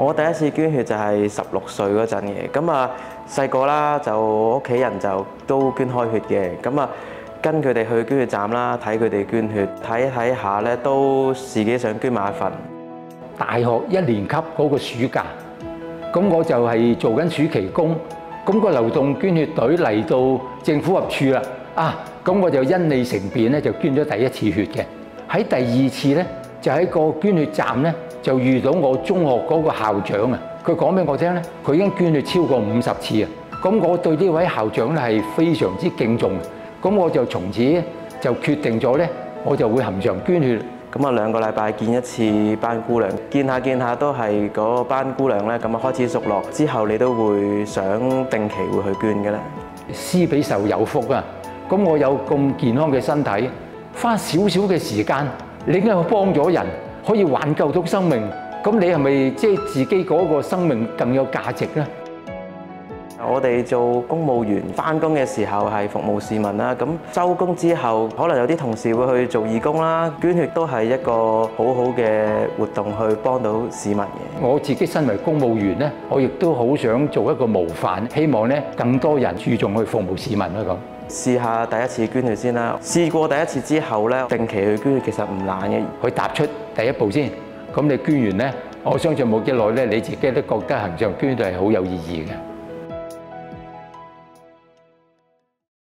我第一次捐血就係16歲嗰陣嘅，咁啊細個啦，就屋企人就都捐開血嘅，咁啊跟佢哋去捐血站啦，睇佢哋捐血，睇下咧都自己想捐埋一份。大學1年級嗰個暑假，咁我就係做緊暑期工，咁個流動捐血隊嚟到政府合署啦，咁我就因利乘便咧就捐咗第一次血嘅。喺第二次咧就喺個捐血站咧就遇到我中學嗰個校長啊，佢講俾我聽咧，佢已經捐血超過50次啊，咁我對呢位校長咧係非常之敬重，咁我就從此就決定咗咧，我就會恆常捐血。咁啊2個禮拜見一次班姑娘，見下都係嗰班姑娘咧，咁啊開始熟絡，之後你都會想定期會去捐嘅咧。施比受有福啊！咁我有咁健康嘅身體，花少少嘅時間，你已經幫咗人，可以挽救到生命，咁你係咪即係自己嗰個生命更有價值呢？我哋做公務員返工嘅時候係服務市民啦，咁收工之後可能有啲同事會去做義工啦，捐血都係一個好好嘅活動去幫到市民嘅。我自己身為公務員呢，我亦都好想做一個模範，希望呢更多人注重去服務市民啦咁。試下第一次捐血先啦，試過第一次之後呢，定期去捐血其實唔難嘅。去踏出第一步先，咁你捐完呢，我相信冇幾耐呢，你自己都覺得恆常捐血係好有意義嘅。